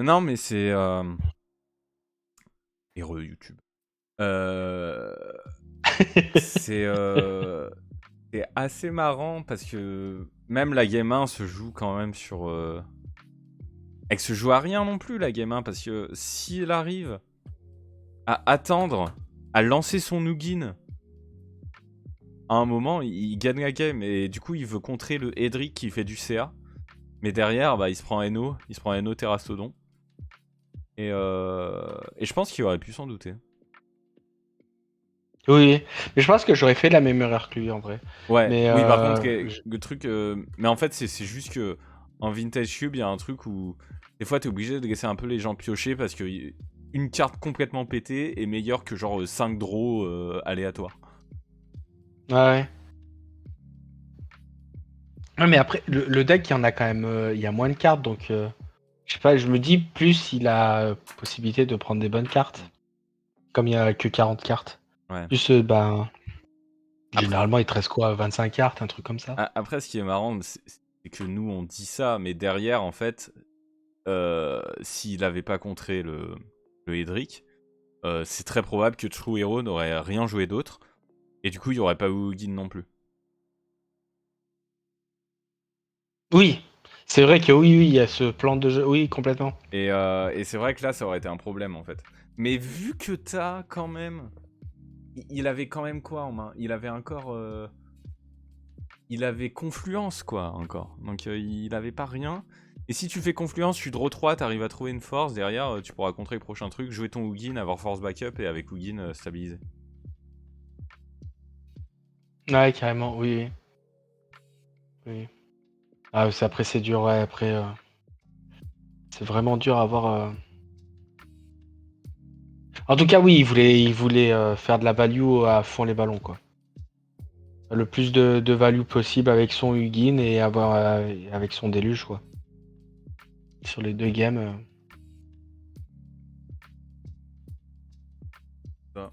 Non, mais c'est... Héros de YouTube. Euh, C'est c'est assez marrant parce que même la game 1 se joue quand même sur... Elle se joue à rien non plus, la game 1, parce que s'il arrive à attendre, à lancer son Nugin, à un moment, il gagne la game. Et du coup, il veut contrer le Edric qui fait du CA. Mais derrière, bah, il se prend NO. Il se prend NO Terrastodon. Et je pense qu'il aurait pu s'en douter. Oui, mais je pense que j'aurais fait la même erreur que lui en vrai. Ouais, Mais oui, par contre, le truc. Mais en fait, c'est juste que en Vintage Cube, il y a un truc où des fois, t'es obligé de laisser un peu les gens piocher parce que une carte complètement pétée est meilleure que genre 5 draws aléatoires. ouais. Ouais, mais après, le deck, il y en a quand même, il y a moins de cartes, donc je sais pas, je me dis plus il a possibilité de prendre des bonnes cartes, comme il y a que 40 cartes. Ouais. Plus, ben, Après, généralement, il te reste quoi, 25 cartes, un truc comme ça. après, ce qui est marrant, c'est que nous, on dit ça, mais derrière, en fait, s'il avait pas contré le Edric, c'est très probable que True Hero n'aurait rien joué d'autre. Et du coup, il n'y aurait pas eu Ugin non plus. Oui, c'est vrai que oui, il y a ce plan de jeu, oui, complètement. Et c'est vrai que là, ça aurait été un problème en fait. Mais vu que t'as quand même. Il avait quand même quoi en main? Il avait encore. Il avait Confluence quoi encore. Donc il avait pas rien. Et si tu fais Confluence, tu draw 3, t'arrives à trouver une force. Derrière, tu pourras contrer le prochain truc, jouer ton Ugin, avoir force backup et avec Ugin stabiliser. Ouais, carrément, oui, oui. Oui. Ah, après, c'est dur, ouais, après, c'est vraiment dur à avoir. En tout cas, oui, il voulait faire de la value à fond les ballons, quoi. Le plus de value possible avec son Hugin et avoir avec son déluge, quoi. Sur les deux games. Ça.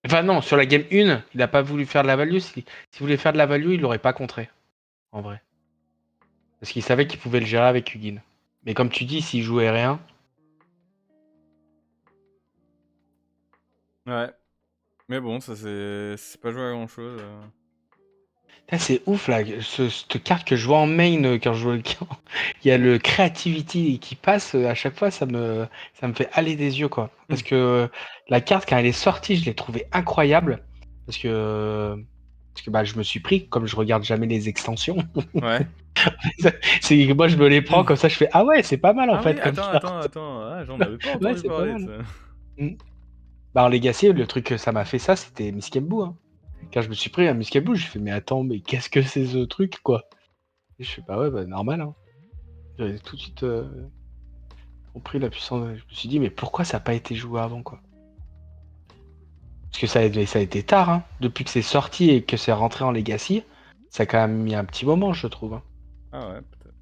Enfin non, sur la game 1, il a pas voulu faire de la value. S'il voulait faire de la value, il l'aurait pas contré, en vrai. Parce qu'il savait qu'il pouvait le gérer avec Hugin. Mais comme tu dis, s'il jouait rien. Ouais. Mais bon, ça c'est pas joué à grand chose. Putain, c'est ouf là, cette carte que je vois en main quand je joue le camp. Il y a le creativity qui passe, à chaque fois ça me fait aller des yeux quoi. Parce que la carte quand elle est sortie, je l'ai trouvée incroyable. Parce que, bah, je me suis pris, comme je regarde jamais les extensions, Ouais. c'est que moi je me les prends comme ça, je fais ah ouais, c'est pas mal en Ah oui, fait comme attends, attends, carte. attends. Ah, j'en avais pas Ouais, entendu c'est pas parler de mal. ça. Mm. Bah en Legacy, le truc que ça m'a fait ça, c'était Miskembou, hein. Quand je me suis pris un Miskembou, j'ai fait mais attends, mais qu'est-ce que c'est ce truc quoi? Et je fais bah ouais, bah normal, hein. J'avais tout de suite compris la puissance. Je me suis dit, mais pourquoi ça n'a pas été joué avant, quoi? Parce que ça a été tard, hein. Depuis que c'est sorti et que c'est rentré en Legacy, ça a quand même mis un petit moment, je trouve, hein. Ah ouais, peut-être.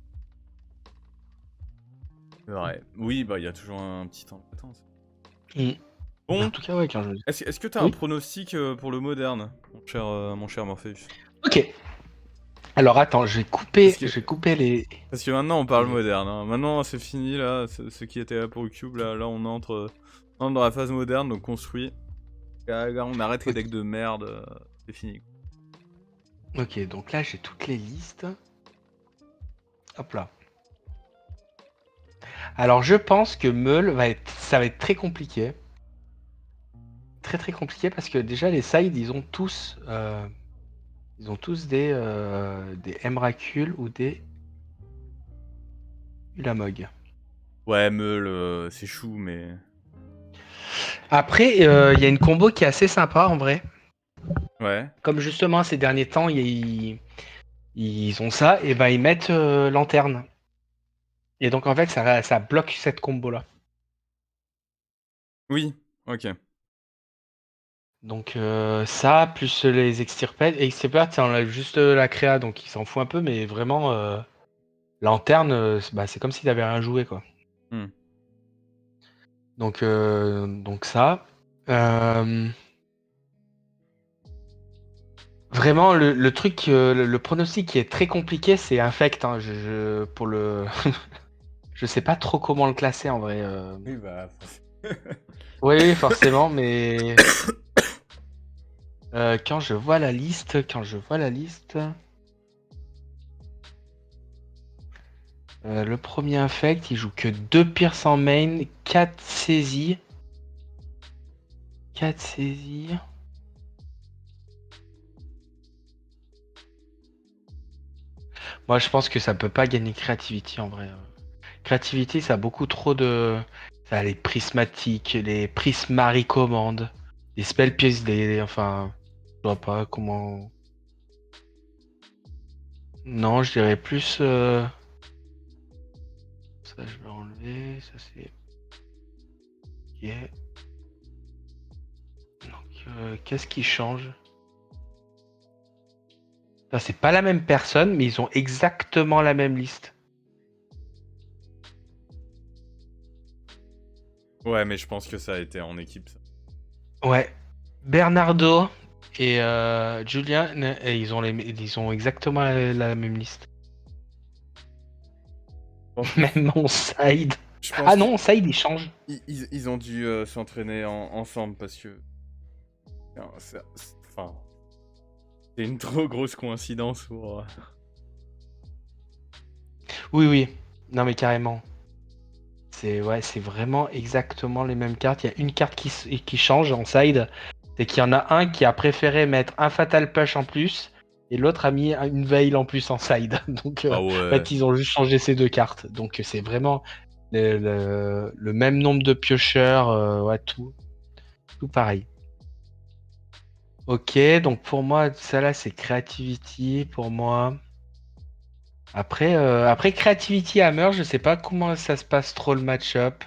C'est vrai. Oui, bah il y a toujours un petit temps de latence. Mm. Mais en Bon, tout cas, ouais, quand je. est-ce que t'as un Oui. pronostic pour le moderne, mon cher Morpheus? Ok. Alors attends, Parce je que, vais couper les. parce que maintenant on parle les... moderne. Hein. Maintenant c'est fini là, ce qui était là pour Cube, là on entre dans la phase moderne, donc construit. Là, on arrête les Ok. decks de merde, c'est fini. Ok, donc là j'ai toutes les listes. Hop là. Alors je pense que Meul ça va être très compliqué. Très très compliqué parce que déjà les sides ils ont tous des Emrakul ou des Ulamog. Ouais, Meul, c'est chou, mais... Après, il y a une combo qui est assez sympa en vrai. Ouais. Comme justement ces derniers temps, ils ont ça, et ben ils mettent lanterne. Et donc en fait, ça bloque cette combo-là. Oui, ok. Donc ça, plus les extirpades. Et extirpades, c'est juste la créa, donc il s'en fout un peu, mais vraiment, lanterne, bah, c'est comme s'il avait rien joué, quoi. Hmm. Donc ça. Euh, Vraiment, le truc, le pronostic qui est très compliqué, c'est Infect. Hein. Pour le... je sais pas trop comment le classer en vrai. Oui, bah. Oui, oui, forcément, mais quand je vois la liste, le premier Infect, il joue que 2 pierces en main, 4 saisies. 4 saisies. Moi, je pense que ça peut pas gagner Creativity en vrai. Creativity, ça a beaucoup trop de. Ça a les prismatiques, les prismari commandes, les spell pièces, enfin. Je vois pas comment. Non, je dirais plus. Ça, je vais enlever. Ça, c'est. Ok. Donc, qu'est-ce qui change? Ça, c'est pas la même personne, mais ils ont exactement la même liste. Ouais, mais je pense que ça a été en équipe, ça. Ouais. Bernardo et Julien, et ils ont exactement la même liste. Je pense que. Même mon side. Je Ah pense non, side, il change. qu'ils ont dû s'entraîner ensemble parce que. Non, enfin. C'est une trop grosse coïncidence pour. Oui, oui. Non, mais carrément. C'est ouais, c'est vraiment exactement les mêmes cartes. Il y a une carte qui change en side. C'est qu'il y en a un qui a préféré mettre un Fatal Push en plus et l'autre a mis une Veil en plus en side. Donc, Ah en ouais. fait, ils ont juste changé ces deux cartes. Donc, c'est vraiment le même nombre de piocheurs. Ouais, tout pareil. Ok, donc pour moi, ça là, c'est Creativity. Pour moi. Après Creativity Hammer, je sais pas comment ça se passe trop le match-up.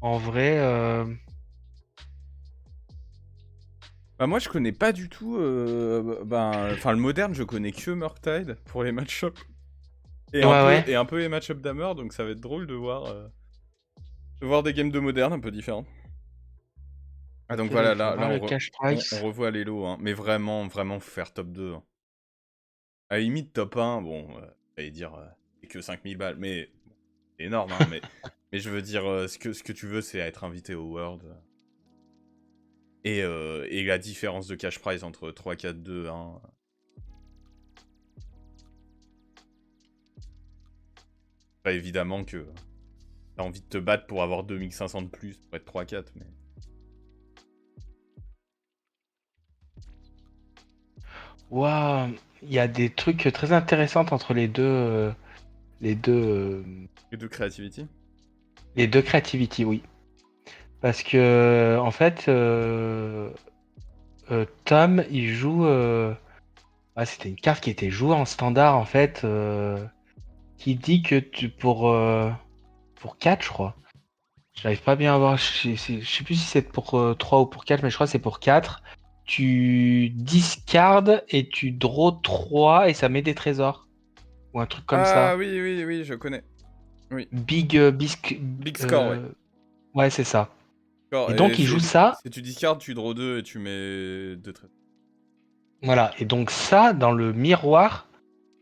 En vrai, Bah moi je connais pas du tout enfin le moderne je connais que Murktide pour les match-up ouais, ouais. et un peu les match-up d'Hammer donc ça va être drôle de voir des games de moderne un peu différents. Ah donc Ok, donc voilà je vais voir le cash on price. revoit les lots hein, mais vraiment faut faire top 2 hein. À la limite top 1 bon j'allais dire c'est que 5000 balles mais bon, c'est énorme hein mais je veux dire ce que tu veux c'est être invité au World et la différence de cash price entre 3 4 2 1. Pas évidemment que t'as envie de te battre pour avoir 2500 de plus pour être 3-4, mais. Waouh, il y a des trucs très intéressants entre les deux, Et de creativity. les deux creativity, oui. Parce que en fait, Tom, il joue. Ah, c'était une carte qui était jouée en standard en fait, qui dit que pour 4, je crois. J'arrive pas bien à voir. Je sais plus si c'est pour 3 ou pour 4, mais je crois que c'est pour 4. Tu discardes et tu draw 3 et ça met des trésors. Ou un truc comme Ah ça. oui, oui, oui, je connais. Oui. Big bisque. Big score, ouais. Ouais, c'est ça. Score, Et et donc il joue ça. c'est tu discards, tu draw 2 et tu mets 2 traits. Voilà. Et donc ça, dans le miroir,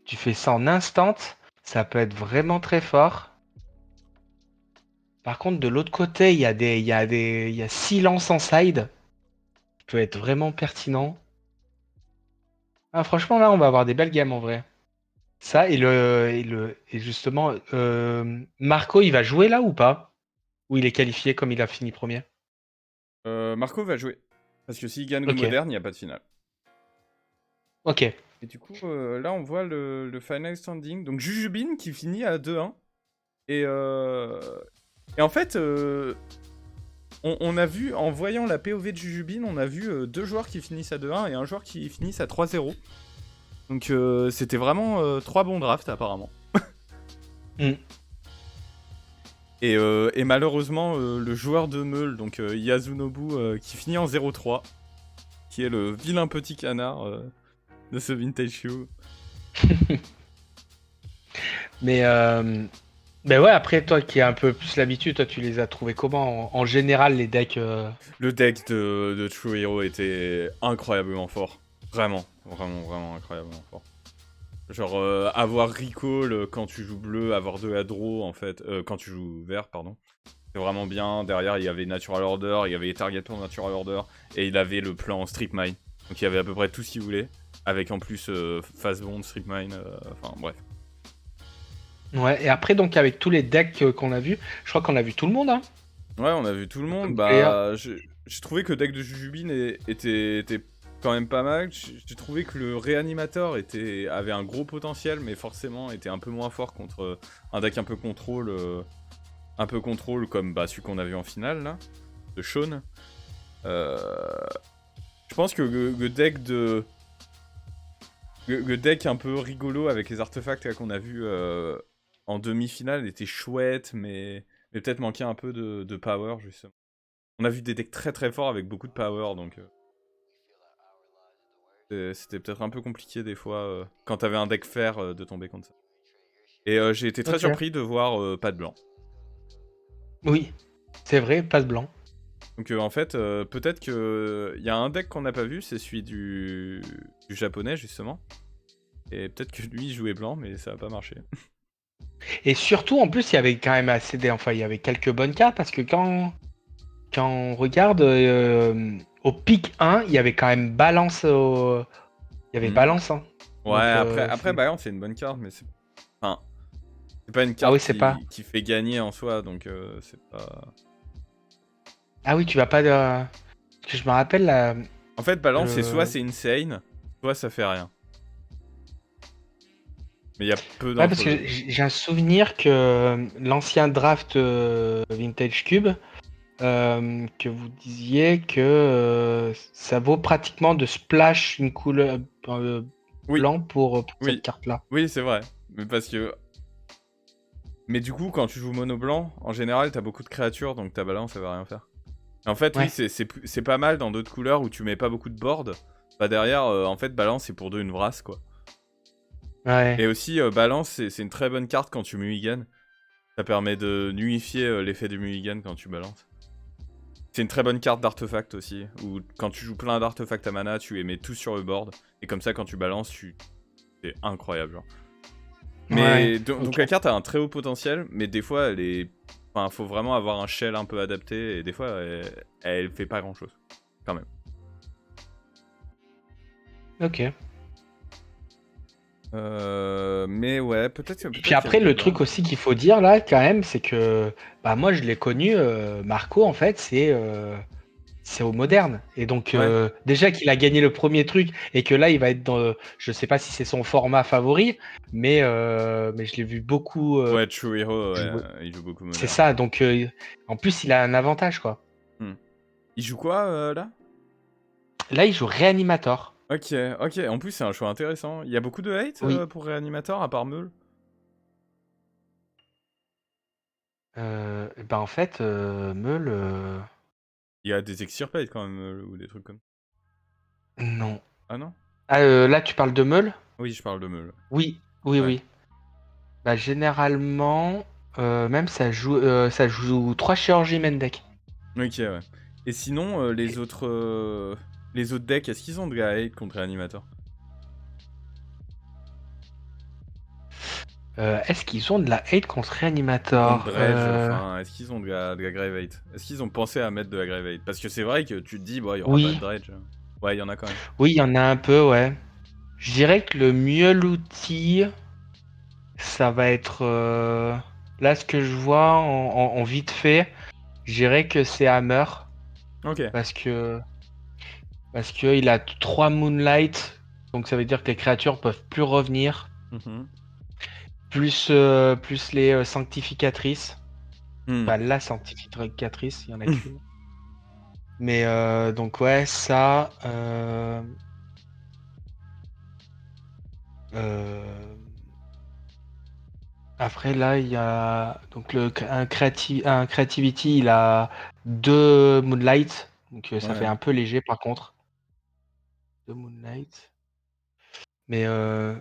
tu fais ça en instant. Ça peut être vraiment très fort. Par contre, de l'autre côté, il y a silence en side. Qui peut être vraiment pertinent. Ah, franchement, là, on va avoir des belles games en vrai. Ça et justement, Marco, il va jouer là ou pas? Ou il est qualifié comme il a fini premier? Marco va jouer. Parce que s'il gagne le Ok, moderne, il n'y a pas de finale. ok. Et du coup, là, on voit le final standing. Donc Jujubin qui finit à 2-1. Et, et en fait, on a vu, en voyant la POV de Jujubin, on a vu 2 joueurs qui finissent à 2-1 et un joueur qui finissent à 3-0. Donc c'était vraiment 3 bons drafts apparemment. Hmm. Et malheureusement, le joueur de Meul, donc Yasunobu, qui finit en 0-3, qui est le vilain petit canard de ce Vintage Shoe. Mais ben ouais, après toi qui as un peu plus l'habitude, toi tu les as trouvés comment en général les decks Le deck de True Hero était incroyablement fort. Vraiment. Vraiment, vraiment incroyablement fort. Genre, avoir recall quand tu joues bleu, avoir 2 à draw, en fait, quand tu joues vert, pardon. C'est vraiment bien. Derrière, il y avait Natural Order, il y avait les targets pour Natural Order, et il avait le plan Strip Mine. Donc il y avait à peu près tout ce qu'il voulait, avec en plus Fast Bond, Strip Mine, enfin bref. Ouais, et après, donc, avec tous les decks qu'on a vus, je crois qu'on a vu tout le monde, hein. Ouais, on a vu tout le monde. Player. Bah, j'ai trouvé que le deck de Jujubin était quand même pas mal. J'ai trouvé que le réanimateur avait un gros potentiel, mais forcément était un peu moins fort contre un deck un peu contrôle comme celui qu'on a vu en finale, là, de Shaun. Je pense que le deck un peu rigolo avec les artefacts là, qu'on a vu en demi-finale était chouette, mais peut-être manquait un peu de power, justement. On a vu des decks très très forts avec beaucoup de power, donc c'était peut-être un peu compliqué des fois, quand t'avais un deck fer, de tomber contre ça. Et j'ai été très Ok. surpris de voir pas de blanc. Oui, c'est vrai, pas de blanc. Donc en fait, peut-être que il y a un deck qu'on n'a pas vu, c'est celui du japonais, justement. Et peut-être que lui, il jouait blanc, mais ça a pas marché. Et surtout, en plus, il y avait quand même enfin, il y avait quelques bonnes cartes parce que quand on regarde au pic 1, il y avait quand même balance il y avait Mhm. balance, hein. Ouais, Donc, après Bayern, c'est une bonne carte, mais c'est... Enfin, c'est pas une ah oui, carte c'est pas. qui fait gagner en soi, donc c'est pas... Ah oui, tu vas pas de. Parce que je me rappelle là. En fait, balance, c'est soit le- c'est insane, soit ça fait rien. Mais il y a peu Ouais, parce d'entre que deux. j'ai un souvenir que l'ancien draft Vintage Cube, que vous disiez que ça vaut pratiquement de splash une couleur Oui, blanc pour cette oui, carte-là. oui, c'est vrai. Mais parce que... Mais du coup, quand tu joues mono blanc, en général, t'as beaucoup de créatures, donc ta balance, ça va rien faire. Et en fait, oui, Ouais. c'est pas mal dans d'autres couleurs où tu mets pas beaucoup de board. Bah derrière, en fait, balance, c'est pour deux une vrasse, quoi. Ouais. Et aussi, balance, c'est une très bonne carte quand tu mulligan. Ça permet de nullifier l'effet du mulligan quand tu balances. C'est une très bonne carte d'artefact aussi, où quand tu joues plein d'artefacts à mana, tu les mets tous sur le board, et comme ça, quand tu balances, c'est incroyable, genre. Ouais. Mais donc Ok. la carte a un très haut potentiel, mais des fois, elle est... Enfin, faut vraiment avoir un shell un peu adapté, et des fois, elle fait pas grand-chose, quand même. Ok. Mais ouais, peut-être Et puis qu'il y avait après, du le blanc. truc aussi qu'il faut dire là, quand même, c'est que bah moi je l'ai connu, Marco, en fait, c'est au moderne. Et donc Ouais, déjà qu'il a gagné le premier truc et que là il va être dans, je sais pas si c'est son format favori, mais je l'ai vu beaucoup ouais, True Hero, ouais, jouer. il joue beaucoup C'est moderne. ça, donc en plus il a un avantage quoi. Hmm. Il joue quoi, là? Là il joue Réanimator. Ok, ok, en plus c'est un choix intéressant. Il y a beaucoup de hate Oui. pour Reanimator à part Meul. Ben en fait, Meul, Il y a des extirpates quand même, ou des trucs comme... non. Ah non? Ah, là tu parles de Meul? Oui, je parle de Meul. Oui, oui, Ouais. oui. Bah généralement, même ça joue 3 chirurgies main deck. Ok, ouais. Et sinon, les autres decks, est-ce qu'ils ont de la hate contre Reanimator? Est-ce qu'ils ont de la hate contre Contre Reanimator? Dredge, enfin, est-ce qu'ils ont de la grave hate? Est-ce qu'ils ont pensé à mettre de la grave hate? Parce que c'est vrai que tu te dis, bon, il y aura pas de Oui, Dredge. Ouais, il y en a quand même. oui, il y en a un peu, ouais. Je dirais que le mieux l'outil, ça va être là ce que je vois en vite fait, je dirais que c'est Hammer Ok. parce que il a 3 Moonlight, donc ça veut dire que les créatures peuvent plus revenir, Mhm. plus les sanctificatrices. Hmm. Enfin, la sanctificatrice, il y en a qu'une. Mais donc ouais, ça. Euh, Après là, il y a donc un Creativity, il a 2 Moonlight, donc ça fait Ouais. un peu léger par contre. 2 Moonlight. Mais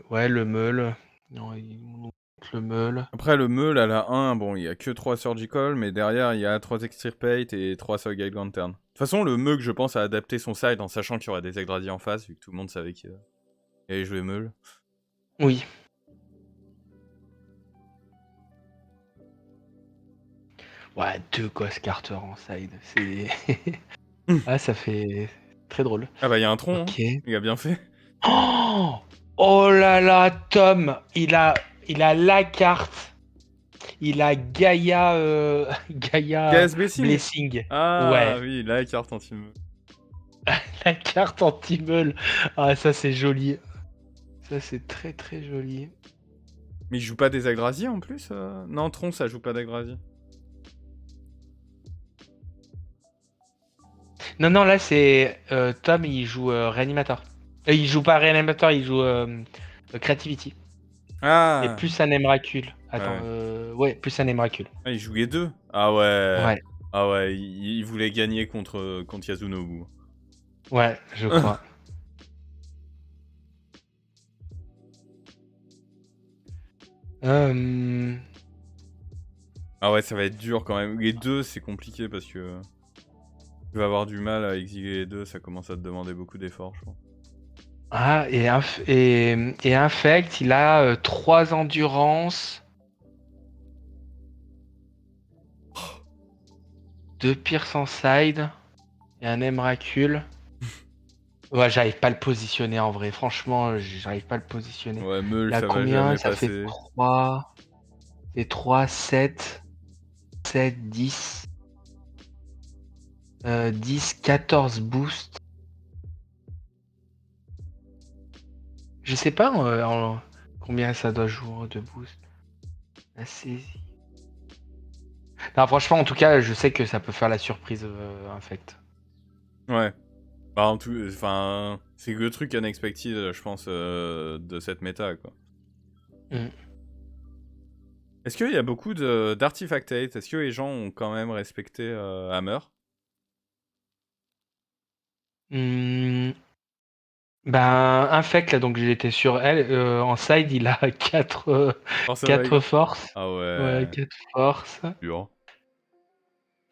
ouais, le Meul. Non, il nous montre le Meul. Après, le Meul à la 1, bon, il y a que 3 Surgical, mais derrière, il y a 3 Extirpate et 3 Soulgate Lantern. De toute façon, le Meug, je pense, a adapté son side en sachant qu'il y aurait des Yggdrasil en face, vu que tout le monde savait que... Et aller jouer Meul. Oui. Ouais, 2 Ghost Carter en side. C'est. Ah, ça fait. Très drôle. Ah bah, il y a un tronc, hein. Ok. Il a bien fait. Oh, oh là là, Tom, il a la carte. Il a Gaia, Gaia KS Blessing. Blessing. Ah Ouais, oui, la carte anti-meul. la carte anti-meul. Ah, ça c'est joli. Ça c'est très très joli. Mais il joue pas des Agrazi en plus Non, Tron, ça joue pas d'Agrazi. Non, non, là c'est Tom, il joue Réanimateur. Il joue pas Réanimateur, il joue Creativity. Et Ah plus un Emrakul. ouais, Attends, ouais. ouais, plus un Emrakul. Ah, il joue les deux. Ah ouais. Ouais, Ah ouais, il voulait gagner contre Yazunobu. ouais, je crois. Euh, Ah ouais, ça va être dur quand même. Les deux, c'est compliqué parce que tu vas avoir du mal à exiler les deux, ça commence à te demander beaucoup d'efforts, je pense. Ah, et Infect, il a 3 endurances, 2 pierces en side et un Emrakul. Ouais, j'arrive pas à le positionner en vrai. Franchement, j'arrive pas à le positionner. Ouais, Meul, Il a ça va combien? jamais Ça fait passer. 3. Et 3, 7, 7, 10. 10, 14 boosts. Je sais pas combien ça doit jouer de boost. La saisie. Non, franchement, en tout cas, je sais que ça peut faire la surprise Infect. Ouais. Bah, en tout, enfin, c'est le truc unexpected, je pense, de cette méta, quoi. Mm. Est-ce qu'il y a beaucoup d'artifactate? Est-ce que les gens ont quand même respecté Hammer? Hmm. Ben, Infect, là, donc j'étais sur elle. En side, il a 4 Force quatre Règle. forces. Ah Ouais, ouais, 4 forces. dur.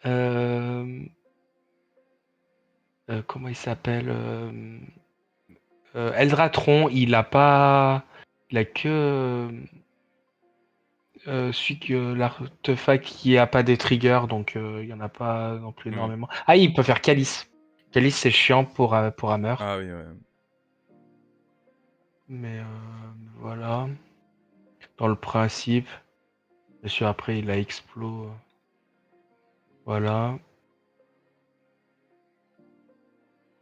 Euh, comment il s'appelle Eldratron, il a pas. Il a que. Celui que l'artefact qui a pas des triggers, donc il y en a pas non plus Oui. énormément. Ah, il peut faire Calice. Calice, c'est chiant pour Hammer. Ah oui, ouais. Mais voilà. Dans le principe. Bien sûr, après, il a Explo. Voilà.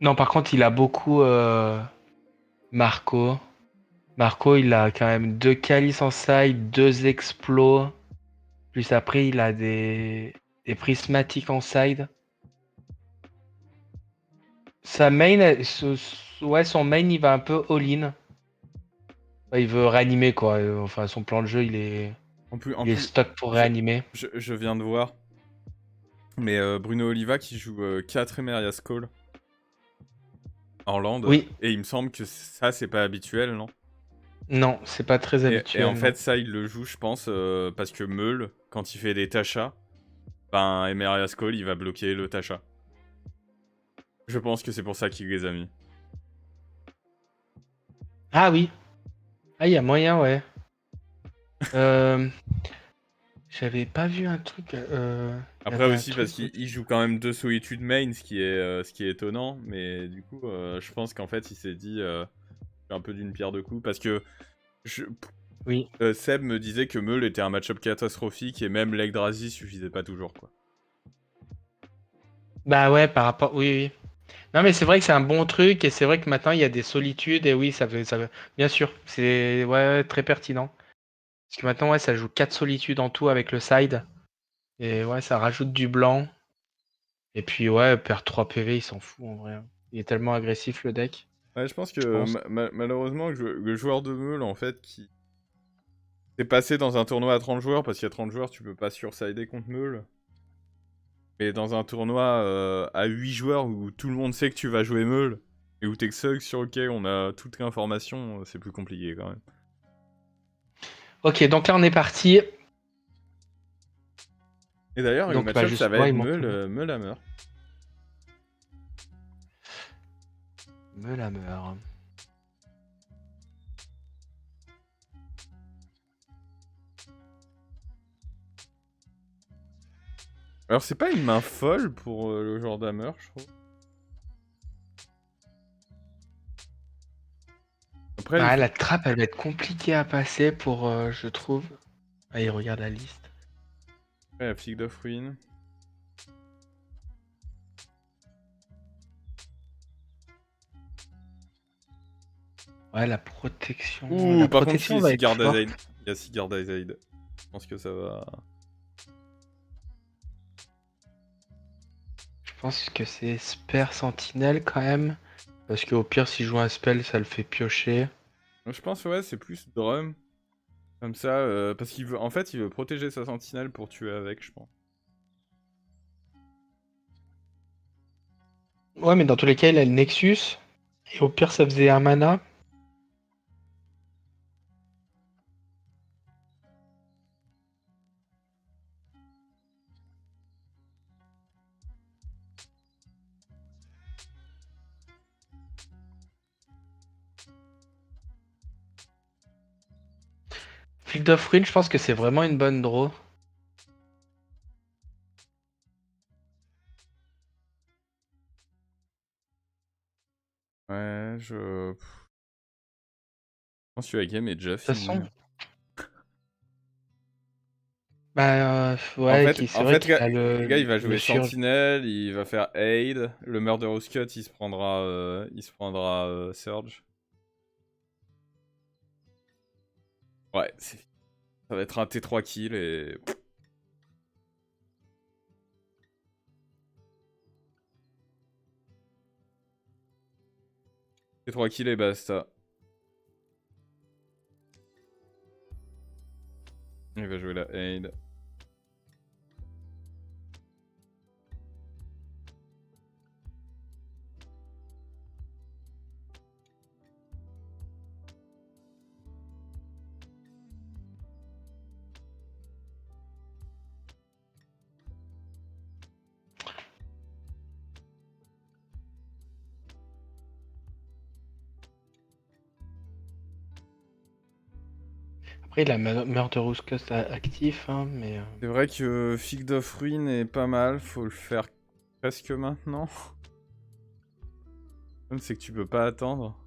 Non, par contre, il a beaucoup Marco. Marco, il a quand même 2 Calice en side, 2 Explos. Plus après, il a des prismatiques en side. Sa main, ouais, son main, il va un peu all-in. Ouais, il veut réanimer, quoi. Enfin, son plan de jeu, En il est plus, stock pour je, réanimer. je viens de voir, mais Bruno Oliva qui joue 4 Emeria's Call en land, Oui, et il me semble que ça, c'est pas habituel, non? non, c'est pas très Et en habituel, non. fait, ça, il le joue, je pense, parce que Meul, quand il fait des tachas, ben, Emeria's Call, il va bloquer le tacha. Je pense que c'est pour ça qu'il les a mis. Ah oui, ah, il y a moyen, ouais. Euh, J'avais pas vu un truc. Il y Après avait un aussi parce truc qu'il aussi. joue quand même 2 solitudes main, ce qui est étonnant, mais du coup, je pense qu'en fait, il s'est dit un peu d'une pierre deux coups, parce que je, Oui. Seb me disait que Meul était un match-up catastrophique, et même l'Yggdrasil suffisait pas toujours, quoi. Bah ouais, par rapport. Oui, oui. Non, mais c'est vrai que c'est un bon truc et c'est vrai que maintenant il y a des solitudes et oui, bien sûr, c'est ouais, très pertinent. Parce que maintenant, ouais, ça joue 4 solitudes en tout avec le side et ouais, ça rajoute du blanc. Et puis ouais, perdre 3 PV, il s'en fout en vrai, hein. Il est tellement agressif le deck, Ouais, je pense je que pense. malheureusement, le joueur de Meul, en fait, qui s'est passé dans un tournoi à 30 joueurs, parce qu'il y a 30 joueurs, tu peux pas sursider contre Meul. Mais dans un tournoi à 8 joueurs où tout le monde sait que tu vas jouer Meul, et où t'es le seul sur lequel on a toute l'information, c'est plus compliqué quand même. Ok, donc là on est parti. Et d'ailleurs, le Donc bah match-up, ça va justement, être il monte le Meul Hammer. Meulhammer. Alors, c'est pas une main folle pour le genre d'hammer, je trouve. Après, il Bah, faut... la trappe, elle va être compliquée à passer pour, je trouve. Allez, regarde la liste. Ouais, la Fig of Ruin. Ouais, la protection. Ouh, La par contre, protection si, va être Sigurd forte. Azaid. Il y a Sigurd Azaid. Je pense que ça va... Je pense que c'est Spare Sentinelle quand même. Parce qu'au pire, s'il joue un spell, ça le fait piocher. Je pense, ouais, c'est plus Drum. Comme ça, parce qu'il veut... En fait, il veut protéger sa sentinelle pour tuer avec, je pense. Ouais, mais dans tous les cas, il a le Nexus. Et au pire, ça faisait un mana. Field of Ruin, je pense que c'est vraiment une bonne draw. Ouais, je pense que la game est déjà De toute finie. façon, bah En ouais, fait, c'est en vrai fait, qu'il a le gars, il va le jouer surge. Sentinelle, il va faire Aid, le Murderous Cut, il se prendra Surge. Ouais, ça va être un T3 kill et... T3 kill et basta. Il va jouer la Aid. Après, il a Murderous Cust actif, hein, mais. C'est vrai que Fig of Ruin est pas mal, faut le faire presque maintenant. Le problème, c'est que tu peux pas attendre.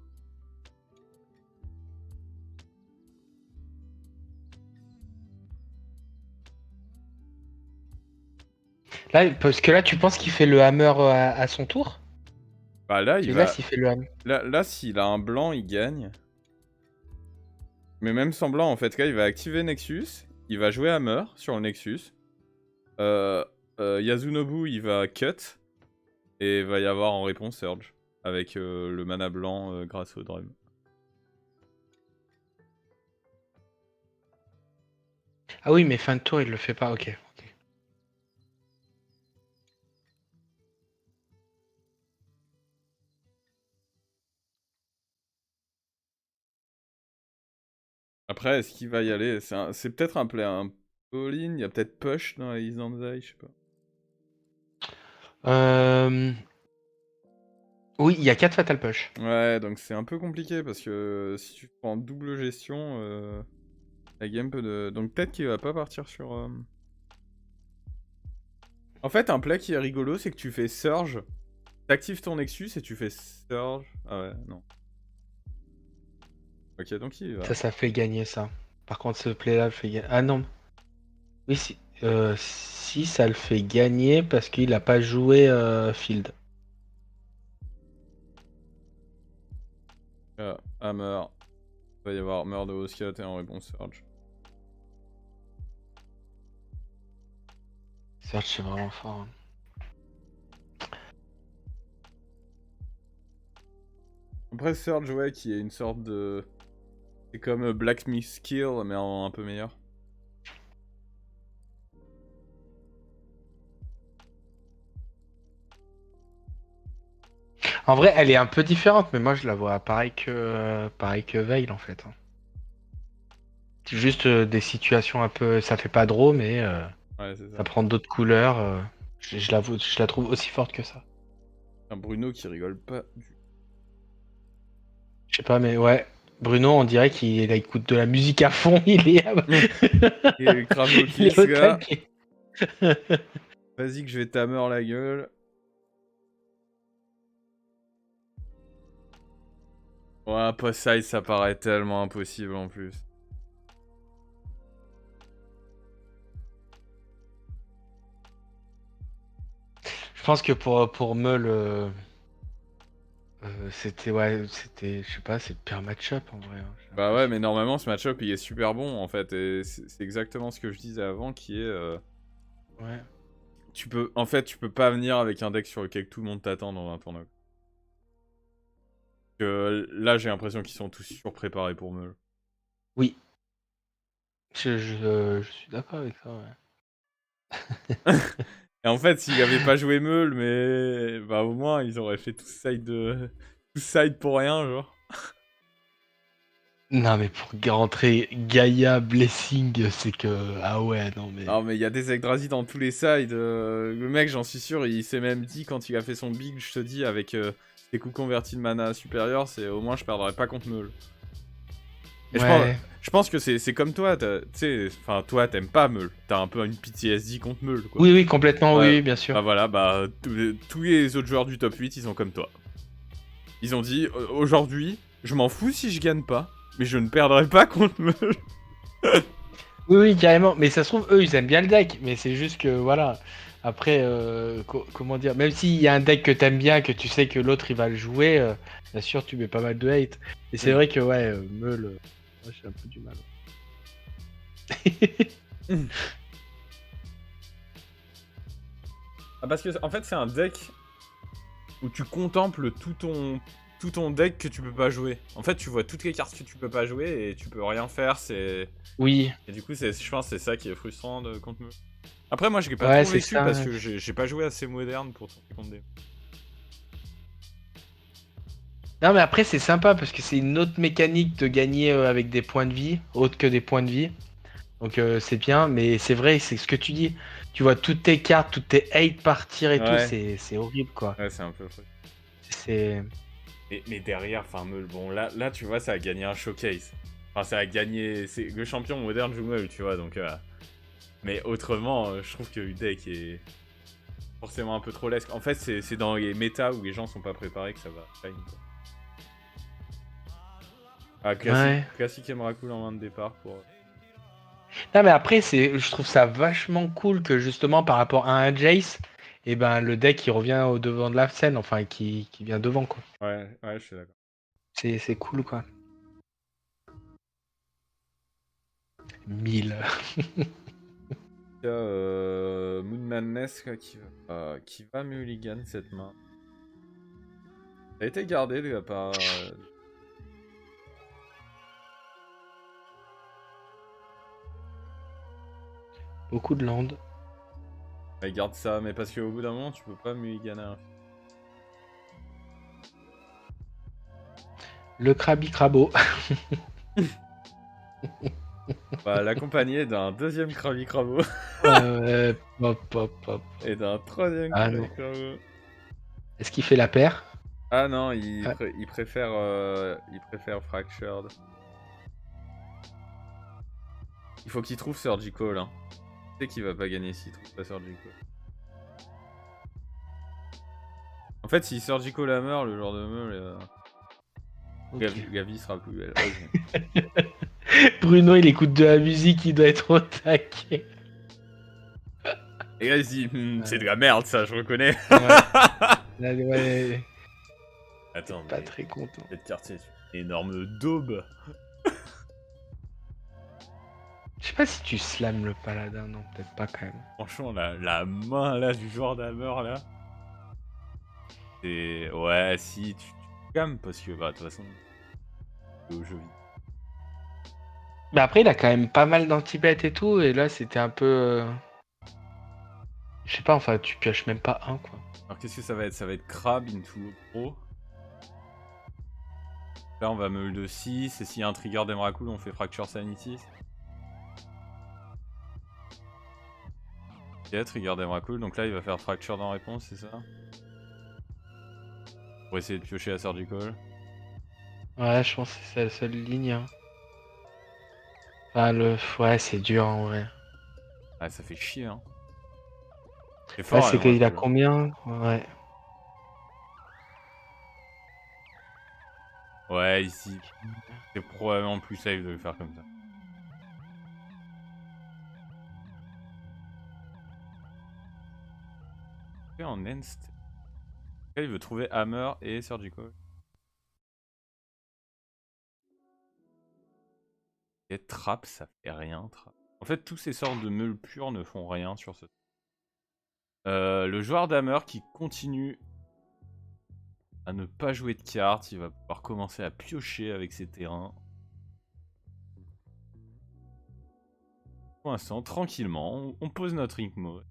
Là, parce que là, tu penses qu'il fait le hammer à son tour? Bah là, Parce il que là, va... s'il fait le hammer. Là s'il a un blanc, il gagne. Mais même sans blanc, en fait, là, il va activer Nexus, il va jouer Hammer sur le Nexus. Euh, Yasunobu, il va cut, et il va y avoir en réponse Surge, avec le mana blanc grâce au drum. Ah oui, mais fin de tour, il le fait pas, ok. Après, est-ce qu'il va y aller? C'est peut-être un play un peu all-in, il y a peut-être push dans la Izanzai, je sais pas. Oui, il y a 4 Fatal Push. Ouais, donc c'est un peu compliqué, parce que si tu prends double gestion, la game peut de... Donc peut-être qu'il va pas partir sur... En fait, un play qui est rigolo, c'est que tu fais Surge, t'actives ton Nexus et tu fais Surge. Ah ouais, non. Ok, donc il y va. Ça fait gagner ça. Par contre, ce play-là le fait gagner. Ah non. Oui, si ça le fait gagner parce qu'il a pas joué Field. Hammer. Il va y avoir Murder de Oscat et en réponse Surge. Search, c'est vraiment fort, hein. Après Surge, ouais, qui est une sorte de... C'est comme Blacksmith Skill, mais un peu meilleur. En vrai, elle est un peu différente, mais moi je la vois pareil que Veil en fait, hein. C'est juste des situations un peu. Ça fait pas draw, mais Ouais, c'est ça ça. prend d'autres couleurs. Je la trouve aussi forte que ça. Un Bruno qui rigole pas du... Je sais pas, mais ouais. Bruno, on dirait qu'il écoute de la musique à fond. Il est, Il est grave il ok est ce au gars. taquet. Vas-y que je vais tamer la gueule. Ouais, post-side, ça paraît tellement impossible en plus. Je pense que pour Meul, c'était, ouais, c'était, je sais pas, c'est le pire match-up en vrai, hein, j'ai Bah ouais, l'impression. mais normalement, ce match-up, il est super bon, en fait. Et c'est exactement ce que je disais avant, qui est... Ouais. En fait, tu peux pas venir avec un deck sur lequel tout le monde t'attend dans un tournoi. Là, j'ai l'impression qu'ils sont tous surpréparés pour Meul. Oui, je suis d'accord avec ça, ouais. Et en fait, s'il avait pas joué Meul, mais... Bah au moins, ils auraient fait tout side de... tout side pour rien, genre. Non, mais pour rentrer Gaïa Blessing, c'est que. Ah ouais, non, mais. Non, mais il y a des Yggdrasil dans tous les sides. Le mec, j'en suis sûr, il s'est même dit quand il a fait son big, je te dis, avec des coups convertis de mana supérieur, c'est au moins je perdrai pas contre Meul. Et Ouais. je pense que c'est comme toi, tu sais, enfin, toi, t'aimes pas Meul. T'as un peu une PTSD contre Meul, quoi. Oui, oui, complètement, Ouais, oui, bien sûr. bah voilà, bah tous les autres joueurs du top 8, ils sont comme toi. Ils ont dit, aujourd'hui, je m'en fous si je gagne pas, mais je ne perdrai pas contre Meul. Oui, oui, carrément. Mais ça se trouve, eux, ils aiment bien le deck. Mais c'est juste que, voilà. Après, comment dire, même s'il y a un deck que t'aimes bien, que tu sais que l'autre il va le jouer, bien sûr, tu mets pas mal de hate. Et c'est Oui. vrai que, ouais, Meul, moi j'ai un peu du mal. Ah, parce que, en fait, c'est un deck où tu contemples tout ton deck que tu peux pas jouer. En fait, tu vois toutes les cartes que tu peux pas jouer et tu peux rien faire. Oui, Et du coup, je pense que c'est ça qui est frustrant contre Meul. Après, moi, je l'ai pas ouais, trop c'est vécu parce ça. que j'ai pas joué assez moderne pour tourner contre des. Non, mais après, c'est sympa parce que c'est une autre mécanique de gagner avec des points de vie, autre que des points de vie. Donc c'est bien, mais c'est vrai, c'est ce que tu dis. Tu vois toutes tes cartes, toutes tes 8 partir et tout, Ouais, c'est horrible quoi. ouais, c'est un peu frustrant. C'est. Mais derrière, enfin, Meul, bon, là, tu vois, ça a gagné un showcase. Enfin, ça a gagné. Le champion moderne joue Meul, tu vois, donc. Mais autrement, je trouve que le deck est forcément un peu trop lesque. En fait, c'est dans les méta où les gens sont pas préparés que ça va shine, quoi. Ah, Ouais. classique Emrakul en main de départ pour. Non, mais après, je trouve ça vachement cool que justement par rapport à un Jace, et ben le deck il revient au devant de la scène, enfin qui vient devant quoi. Ouais, ouais, je suis d'accord. C'est cool quoi. 1000. Il y a Moon Madness là, qui va mulligan cette main. Ça a été gardé de la part. Beaucoup de land. Il garde ça, mais parce qu'au bout d'un moment, tu peux pas mulliganer un. Le Krabi Crabo. Bah, l'accompagner d'un deuxième Krabi Crabo Hop, hop, hop. et d'un troisième Ah Krabi non. Crabo. Est-ce qu'il fait la paire? Ah non, Ah, il préfère Fractured. Il faut qu'il trouve Surgical, hein. Tu sais qu'il va pas gagner s'il trouve pas Surgical. En fait, si Surgical Hammer, le genre de meule, ok. la vie sera plus belle. Ok. Bruno, il écoute de la musique, il doit être au taquet. Et là, il se dit, c'est de Ouais. la merde, ça, je reconnais. Ouais. Là, ouais, Attends, pas mais très content. cette carte, c'est une énorme daube. Je sais pas si tu slams le paladin, non, peut-être pas quand même. Franchement, la main là du joueur d'Hammer là, c'est. Ouais, si, tu calmes parce que, bah, de toute façon, c'est au jeu vidéo. Mais après, il a quand même pas mal d'anti-bet et tout, et là, c'était un peu. Je sais pas, enfin, tu pioches même pas un, quoi. Alors, qu'est-ce que ça va être? Ça va être Crab into Pro. Là, on va meule de 6, et s'il y a un trigger d'Emrakul, on fait Fracture Sanity. Ok, trigger d'Emrakul, donc là, il va faire Fracture en réponse, c'est ça? Pour essayer de piocher la Surgical. Ouais, je pense que c'est la seule ligne. Hein. Ouais, c'est dur en vrai. Ah, ça fait chier, hein. C'est Là, fort, c'est qu'il a Emrakul. combien? Ouais. Ouais, ici, c'est probablement plus safe de le faire comme ça. Et en Enst, il veut trouver Hammer et Surgical. Et Trap, ça fait rien. Trap. En fait, tous ces sorts de meules pures ne font rien sur ce. Le joueur d'Hammer qui continue à ne pas jouer de cartes, il va pouvoir commencer à piocher avec ses terrains. Pour l'instant, tranquillement, on pose notre Ink Mode.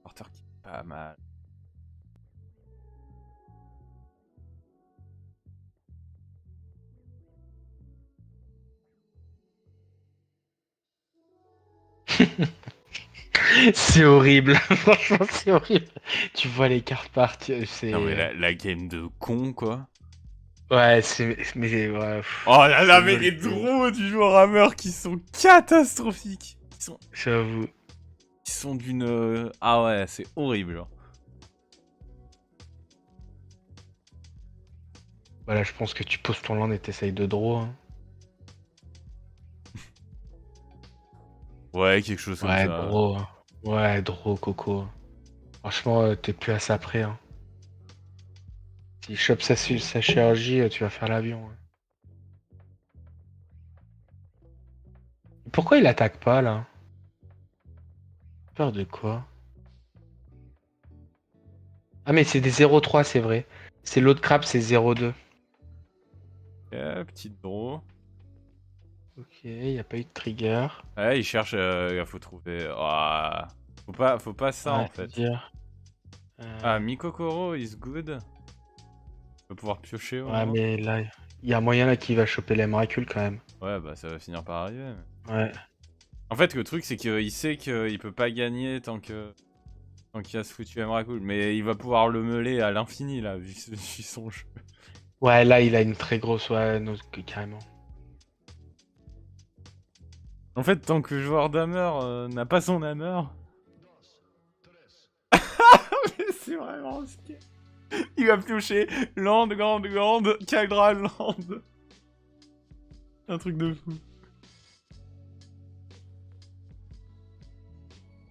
Porteur qui est pas mal. C'est horrible. Franchement, c'est horrible. Tu vois les cartes partir, Non mais c'est... la game de con quoi. Ouais, c'est... Mais ouais, Oh là c'est là, mais les moldu. draws du joueur Hammer qui sont catastrophiques. J'avoue. Ils sont d'une... Ah ouais, c'est horrible. Genre. Voilà, je pense que tu poses ton land et t'essayes de draw. Hein. Ouais, quelque chose comme Ouais, ça. draw. Hein. Ouais, draw, Coco. Franchement, t'es plus à ça près. Hein. S'il chope sa chirurgie, tu vas faire l'avion. Hein. Pourquoi il attaque pas, là? Peur de quoi? Ah, mais c'est des 0-3, c'est vrai. C'est l'autre crabe, c'est 0-2. Petite draw. Ok, y a pas eu de trigger. Ouais, il cherche, il faut trouver... Ah, faut pas ça Ouais, en fait. dire. Ah, Mikokoro is good. On va pouvoir piocher au Ouais, moins. mais là, il y a moyen là qu'il va choper les miracles quand même. Ouais, bah ça va finir par arriver. Ouais. En fait, le truc, c'est qu'il sait qu'il peut pas gagner tant qu'il y a ce foutu Emrakul. Mais il va pouvoir le meuler à l'infini, là, vu son jeu. Ouais, là, il a une très grosse, ouais, carrément. En fait, tant que le joueur d'Hammer n'a pas son Hammer... Mais c'est vraiment ce qu'il il va piocher Land, Kagdra, Land. Un truc de fou.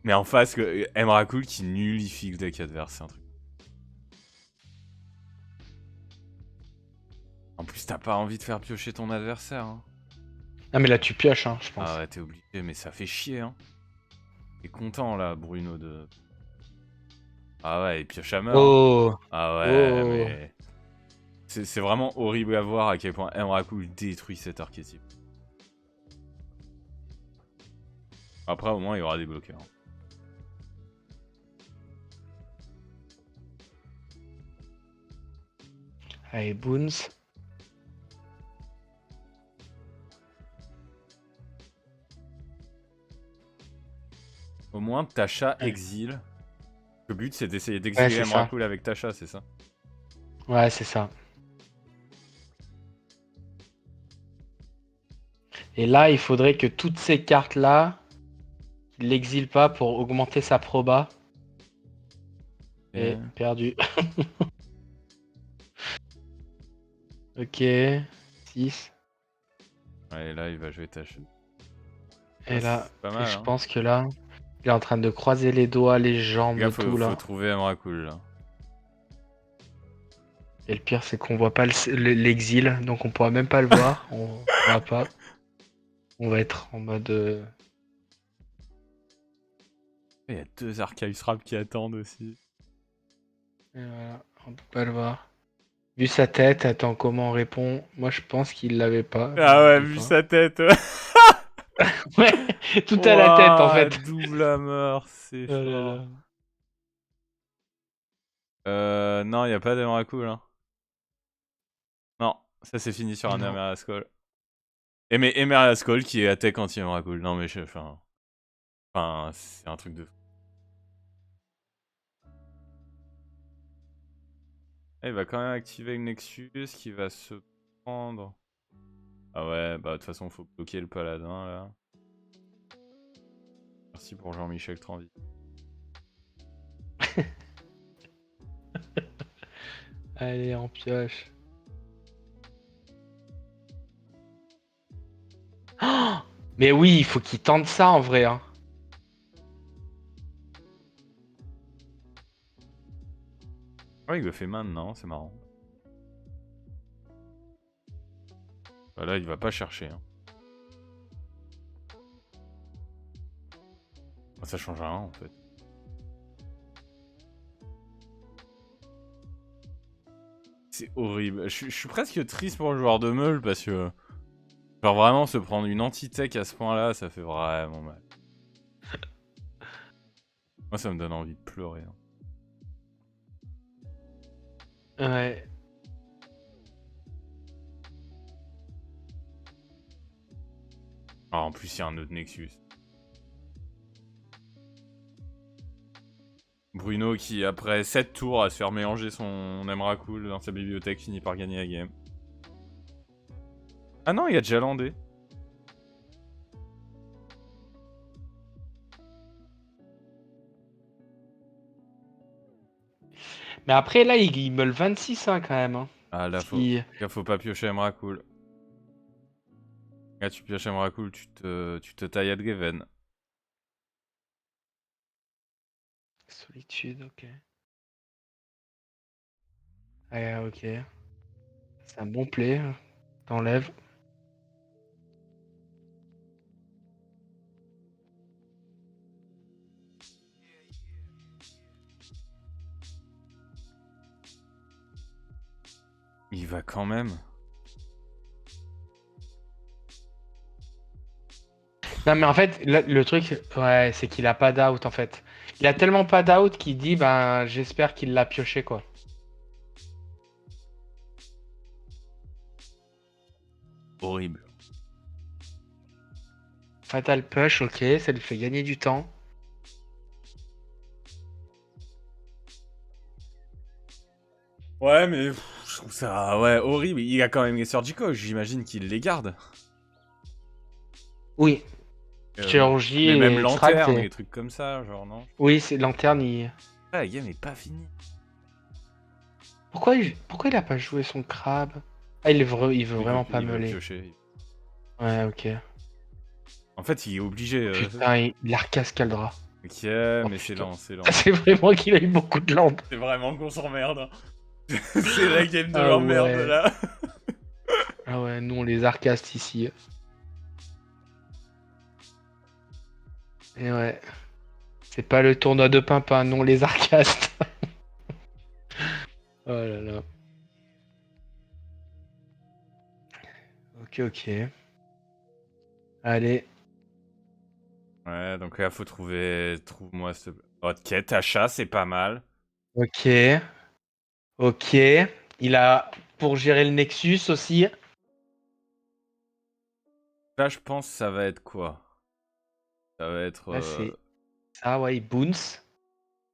Mais en face, que Emrakul qui nullifie le deck adverse, c'est un truc. En plus, t'as pas envie de faire piocher ton adversaire. Hein. Ah, mais là, tu pioches, hein, je Ah pense. ouais, t'es obligé, mais ça fait chier. Hein. T'es content là, Bruno de. Ah ouais, il pioche Hammer. Hein. Oh! Ah ouais, Oh! mais. C'est vraiment horrible à voir à quel point Emrakul détruit cet archétype. Après, au moins, il y aura des bloqueurs. Allez, Boons. Au moins, Tasha Ouais, exile. Le but, c'est d'essayer ouais, d'exiler c'est ça. Emrakul avec Tasha, c'est ça? Ouais, c'est ça. Et là, il faudrait que toutes ces cartes-là, il l'exile pas pour augmenter sa proba. Et Et... perdu. Ok. 6. Ouais, là, il va jouer Tasha. Et Ah, là, c'est pas et mal, je hein. pense que là, il est en train de croiser les doigts, les Les gars, jambes, tout faut là. trouver Emrakul, là. Et le pire, c'est qu'on voit pas l'exil, donc on pourra même pas le voir. On pourra pas. On va être en mode. Il y a deux Archives Rap qui attendent aussi. Et voilà, on peut pas le voir. Vu sa tête, attends, comment on répond? Moi, je pense qu'il l'avait pas, mais Ah on ouais, dit vu pas. sa tête. Ouais, tout à la tête en Ouah, fait. double Hammer, c'est Oh là fort. là. Non, il n'y a pas d'Emrakul, hein. Non, ça c'est fini sur un Non. Emerald Et mais Emerald Skull qui est attaque anti-Emrakul. Non mais enfin, c'est un truc de fou. Il va quand même activer une Nexus qui va se prendre. Ah ouais, bah de toute façon faut bloquer le paladin là. Merci pour Jean-Michel Tranvi. Allez, en pioche. Oh, mais oui, il faut qu'il tente ça en vrai. Hein. Ouais, il le fait maintenant, c'est marrant. Bah là, il va pas chercher. Hein. Ça change rien en fait. C'est horrible. Je suis presque triste pour le joueur de Meul parce que. Genre vraiment se prendre une anti-tech à ce point-là, ça fait vraiment mal. Moi, ça me donne envie de pleurer. Hein. Ouais. Alors, en plus, il y a un autre Nexus. Bruno qui, après 7 tours, à se faire mélanger son Emrakul dans sa bibliothèque, finit par gagner la game. Ah non, il y a déjà landé. Mais après, là, il me le 26 hein, quand même. Hein. Ah là, Si... faut pas piocher Emrakul. Là, tu pioches Emrakul, tu te tailles Adgeven. Solitude, ok. Ouais, ok. C'est un bon play. T'enlèves. Il va quand même. Non, mais en fait, le truc, ouais, c'est qu'il a pas d'out en fait. Il a tellement pas d'out qu'il dit, ben, j'espère qu'il l'a pioché quoi. Horrible. Fatal push, ok, ça lui fait gagner du temps. Ouais, mais je trouve ça horrible. Il a quand même les Surgical, j'imagine qu'il les garde. Oui, chirurgie Mais même et extract. lanterne, des trucs comme ça, genre, non? Oui, c'est lanterne. Il... Ah, la game est pas finie. Pourquoi il a pas joué son crabe? Ah, il veut vraiment pas Il veut meuler. piocher. Ouais, ok. En fait, il est obligé. Putain, il a recascaldra. Ok, Oh, mais c'est putain. lent, c'est lent. Ah, c'est vraiment qu'il a eu beaucoup de lampes. C'est vraiment qu'on s'emmerde. Hein. C'est la game de Ah l'emmerde, ouais. là. Ah ouais, nous on les arcaste ici. Et ouais. C'est pas le tournoi de Pimpin, non les arcastes. Oh là là. Ok, ok. Allez. Ouais, donc là, faut trouver... Trouve-moi ce... Ok, Tasha, c'est pas mal. Ok. Ok. Il a pour gérer le Nexus aussi. Là, je pense que ça va être quoi? Ça va être... Là, c'est ça, ouais, il bounce.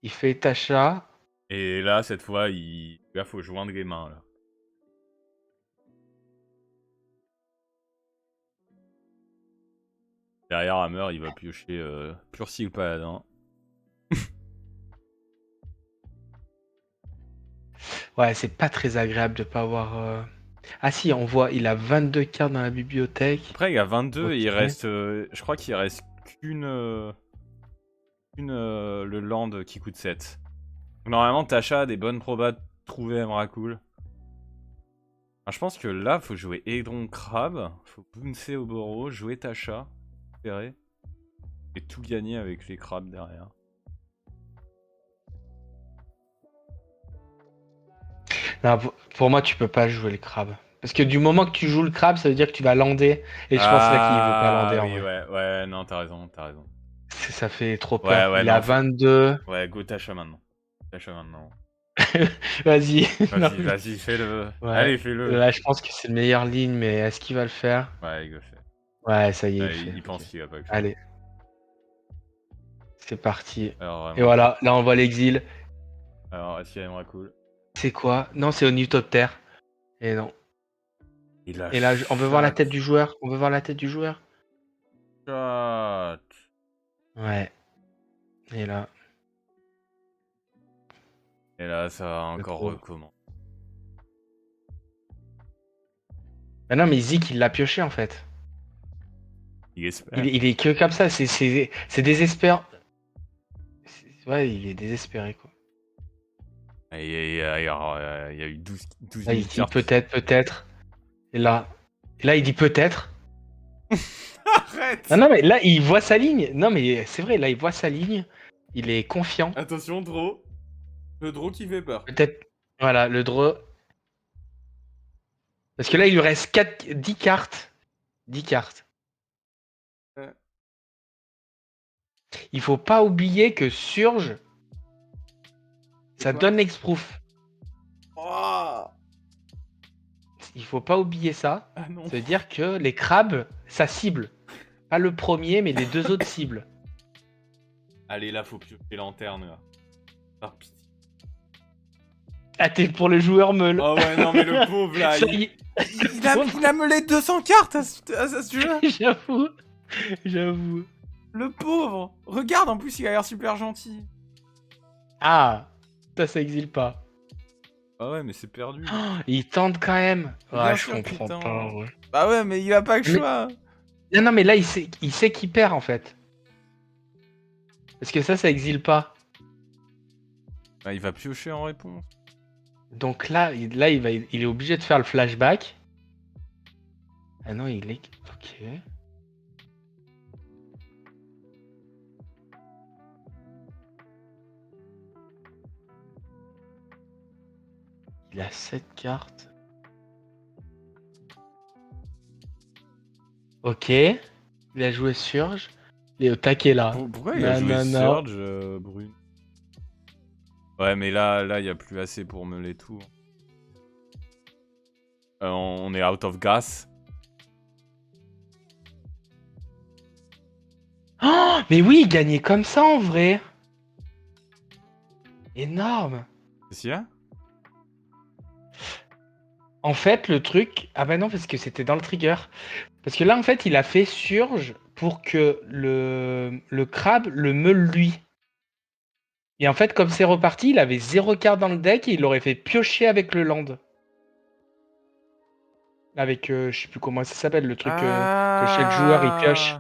Il fait Tasha. Et là, cette fois, là, faut joindre les mains, là. Derrière Hammer, il va piocher Purcy ou Paladin. Ouais, c'est pas très agréable de pas avoir. Ah si, on voit, il a 22 cartes dans la bibliothèque. Après, il y a 22 Ok. et il reste... je crois qu'il reste qu'une... le land qui coûte 7. Normalement, Tasha a des bonnes probas de trouver Emrakul. Je pense que là, faut jouer Aedron Crab, faut bouncer au Boro, jouer Tasha, espérer, et tout gagner avec les crabes derrière. Non, pour moi, tu peux pas jouer le crabe. Parce que du moment que tu joues le crabe, ça veut dire que tu vas lander. Et je pense là qu'il veut pas lander Ah en oui, vrai. ouais, non, t'as raison, t'as raison. Ça fait trop Ouais, peur. ouais, Il a non, faut... 22. Ouais, go Tasha maintenant. Tasha maintenant. Vas-y. Non, Vas-y, vas-y, fais-le. ouais. Allez, fais-le. Là, je pense que c'est le meilleur ligne, mais est-ce qu'il va le faire? Ouais, il le fait. Ouais, ça y est, il le Ouais, fait. il pense Ok. qu'il a pas le choix. Allez, c'est parti. Alors, Et vraiment. voilà, là, on voit l'exil. Alors, est-ce qu'il y a Emrakul? C'est quoi? Non, c'est au Newtopter. Et non. Il a Et là, on veut voir la chat. tête du joueur. On veut voir la tête du joueur. Chat. Ouais. Et là, Et là, ça va le encore gros. recommencer. Bah non, mais Zik, il l'a pioché en fait. Il espère. Il est que comme ça, c'est désespérant. Ouais, il est désespéré quoi. Il y a eu 12 Là, il 000 dit cartes. peut-être. Et là, il dit peut-être. Non, Arrête! non, mais là, il voit sa ligne. Non, mais c'est vrai, là, il voit sa ligne. Il est confiant. Attention, Draw. Le Draw qui fait peur. Peut-être. Voilà, le draw. Parce que là, il lui reste 10 cartes. 10 cartes. Ouais. Il faut pas oublier que Surge, C'est ça quoi? donne l'exproof. Oh Il faut pas oublier ça. ah non. Ça veut dire que les crabes, ça cible. Pas le premier, mais les deux autres cibles. Allez, là, faut piocher lanterne, là. Par pitié. Ah, t'es pour le joueur meule. Oh ouais, non, mais le pauvre, là, Ça y est. il a meulé 200 cartes à ce jeu. J'avoue. J'avoue. Le pauvre. Regarde, en plus, il a l'air super gentil. Ah, ça exile pas. Ah ouais, mais c'est perdu. Oh, il tente quand même. Bien Ouais, je sûr, comprends putain. pas. Ouais. Bah ouais, mais il a pas le Mais- choix. Non, non, mais là, il sait qu'il perd en fait. Parce que ça exile pas. Bah, il va piocher en réponse. Donc là, il est obligé de faire le flashback. Ah non, il est. Ok. Il a 7 cartes. Ok. Il a joué Surge. Il est au taquet là. Pourquoi il a joué Non. Surge, Brune? Ouais, mais là, il y a plus assez pour meuler tout. On est out of gas. Oh, mais oui, il gagnait comme ça en vrai. Énorme. Qu'est-ce qu'il y a? En fait, le truc. Ah bah non, parce que c'était dans le trigger. Parce que là, en fait, il a fait Surge pour que le crabe le meule lui. Et en fait, comme c'est reparti, il avait 0 carte dans le deck et il l'aurait fait piocher avec le land. Avec, je sais plus comment ça s'appelle, le truc que chaque joueur il pioche.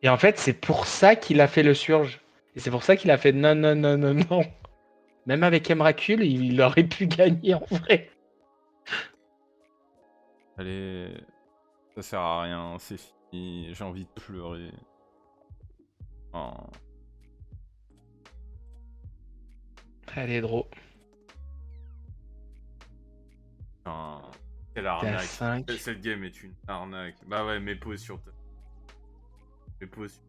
Et en fait, c'est pour ça qu'il a fait le Surge. Et c'est pour ça qu'il a fait non. Même avec Emrakul, il aurait pu gagner en vrai. Allez, ça sert à rien, c'est fini, j'ai envie de pleurer. Oh. Allez, Dro. Putain, quelle T'es à arnaque. 5. Cette game est une arnaque. Bah ouais, mais pause sur ta. Mais pause.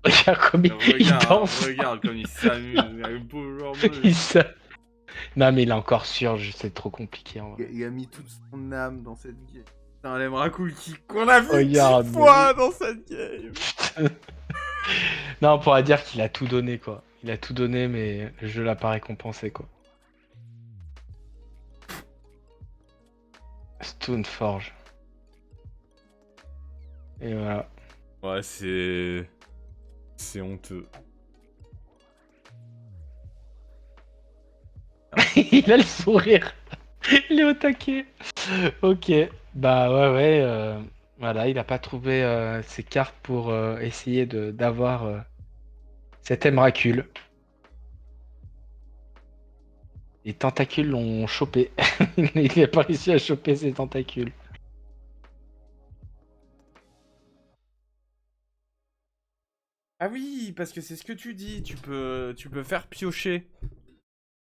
Regarde comme il danse. Regarde comme il s'amuse. Le pauvre joueur Il se- Non, mais il est encore Surge, c'est trop compliqué en vrai. Il a mis toute son âme dans cette game. Putain, l'Emrakul qu'on a vu Regarde, 10 fois dans cette game. Non, on pourra dire qu'il a tout donné quoi. Il a tout donné, mais le jeu l'a pas récompensé quoi. Stoneforge. Et voilà. Ouais, c'est. C'est honteux. Il a le sourire. Il est au taquet. Ok. Bah ouais. Voilà, il a pas trouvé ses cartes pour essayer d'avoir cet Emrakul. Les tentacules l'ont chopé. Il a pas réussi à choper ses tentacules. Ah oui, parce que c'est ce que tu dis, tu peux faire piocher.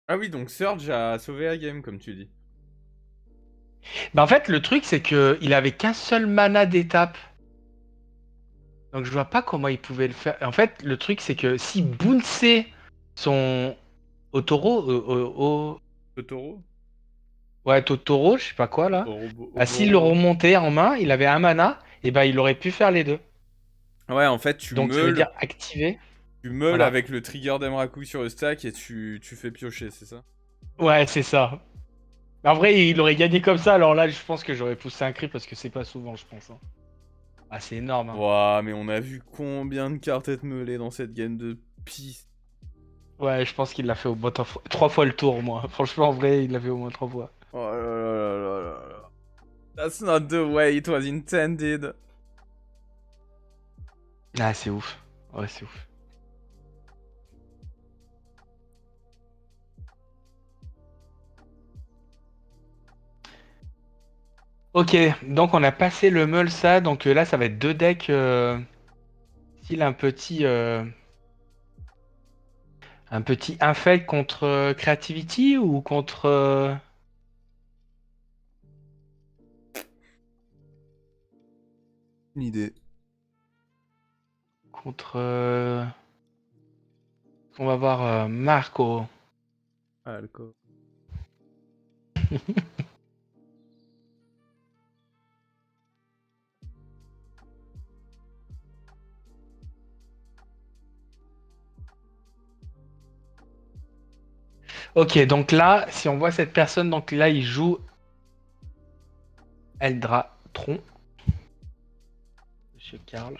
Ah oui, donc Surge a sauvé la game, comme tu dis. Bah en fait, le truc, c'est que il avait qu'un seul mana d'étape. Donc je vois pas comment il pouvait le faire. En fait, le truc, c'est que si Boonsé, son Otoro, Totoro? ouais, Totoro, je sais pas quoi là, bah, s'il le Oboro. remontait en main, il avait un mana, et bah il aurait pu faire les deux. Ouais, en fait, Donc ça veut dire activer. tu meules Voilà. avec le trigger d'Emrakul sur le stack et tu fais piocher, c'est ça? Ouais, c'est ça. En vrai, il aurait gagné comme ça, alors là, je pense que j'aurais poussé un cri parce que c'est pas souvent, je pense. Hein. Ah, c'est énorme. Hein. Ouah, mais on a vu combien de cartes être meulées dans cette game de piste. Ouais, je pense qu'il l'a fait au moins 3 fois le tour, moi. Franchement, en vrai, il l'a fait au moins 3 fois. Oh là là là là là. That's not the way it was intended. Ah, c'est ouf. Ouais, c'est ouf. Ok, donc on a passé le Mulsa, donc là ça va être deux decks, style un petit Infect contre Creativity ou contre Une idée. contre on va voir Marco. Alco. Ok, donc là, si on voit cette personne, donc là il joue Eldratron. Monsieur Karl.